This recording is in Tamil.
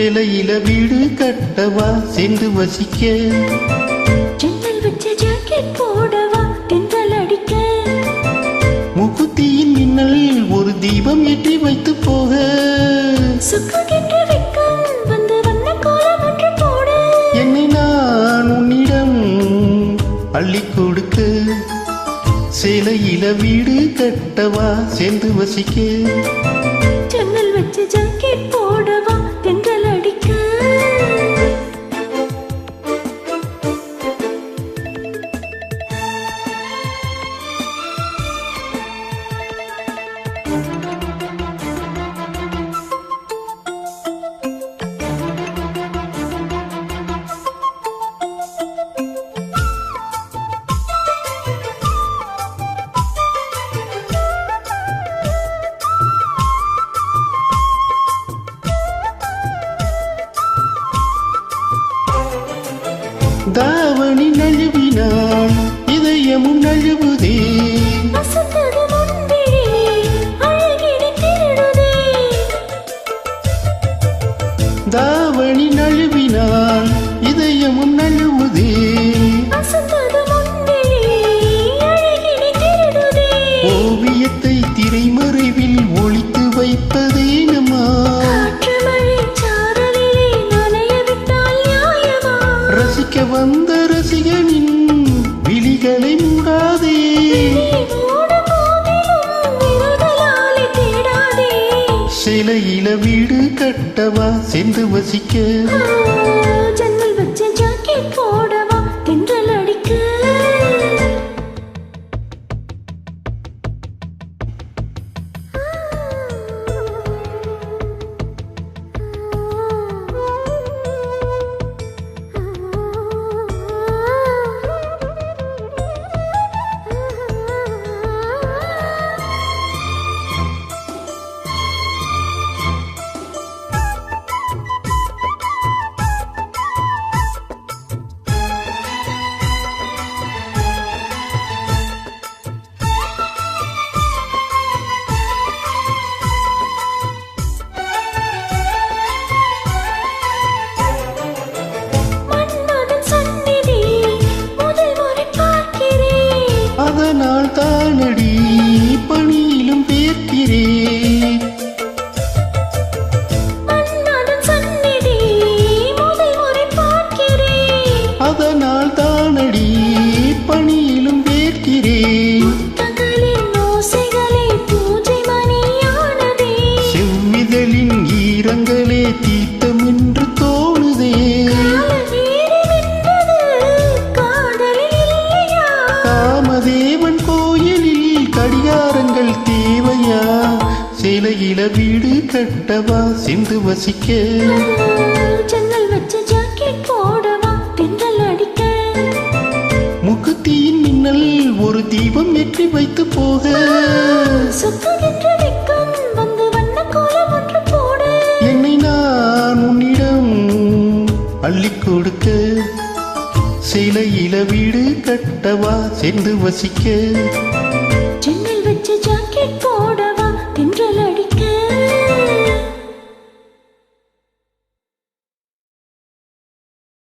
சேலையில வீடு கட்டவா சேர்ந்து வசிக்க, ஜன்னல் வச்ச ஜாக்கெட் போடவா தென்றல் அடிக்க, முகுத்தியின் மின்னல் ஒரு தீபம் ஏற்றி வைத்து போக, சுக்கு கென்ற வெக்கம் வந்து வண்ண கோலம் ஒன்று போட, என்னை நான் உன்னிடம் அள்ளி கொடுக்க, சேலையில வீடு கட்டவா சேர்ந்து வசிக்க, ஜன்னல் வச்ச ஜாக்கெட் போடவா தென்றல் அடிக்க. தாவணி நழுவினாள் இதயமும் நழுவுதே, அசந்தது முன்பிழி அழகினை திருடுதே, தாவணி நழுவினாள் இதயமும் நழுவுதே, அசந்தது முன்பிழி அழகினை திருடுதே, ஓவியத்தை திரைமறைவில் ஒளித்து வைப்பதேனம்மா, காற்று மழை சாரலிலே நனைய விட்டால் நியாயமா, ரசிக்க வந்த ரசிகனின் விழிகளை மூடாதே, நீ மூடும் போதிலும் விரதலாலே தேடாதே, சிலையில வீடு கட்டவா சேர்ந்து வசிக்க, ஜன்னல் வச்ச ஜாக்கெட் போடவா தென்றல் அடிக்க. மன்மதன் சந்நிதி முதல் முறை பார்க்கிறேன், அதனால் தானடி பணியிலும் பேர்க்கிறேன், மன்மதன் சந்நிதி முதல் முறை பார்க்கிறேன், அதனால் தானடி பணியிலும் பேர்க்கிறேன், முத்தங்களின் ஓசைகளே பூஜை மணியானதே, செவ்விதழின் ஈரங்களே தீர்த்தம் என்று தோணுதே, காலநேரம் என்பது காதலில் இல்லையா, காமதேவன் கோயிலில் கடிகாரங்கள் தேவையா, சிலையில வீடு கட்டவா சேர்ந்து வசிக்க, ஜன்னல் வச்ச ஜாக்கெட் போடவா தென்றல் அடிக்க, முகுத்தியின் மின்னல் ஒரு தீபம் ஏற்றி வைத்து போக, சொக்கு என்ற வெக்கம் வந்து வண்ண கோலம் ஒன்று போட, என்னை நான் உன்னிடம் அள்ளி கொடுக்க, சிலையில வீடு கட்டவா சேர்ந்து வசிக்க, ஜன்னல் வச்ச ஜாக்கெட்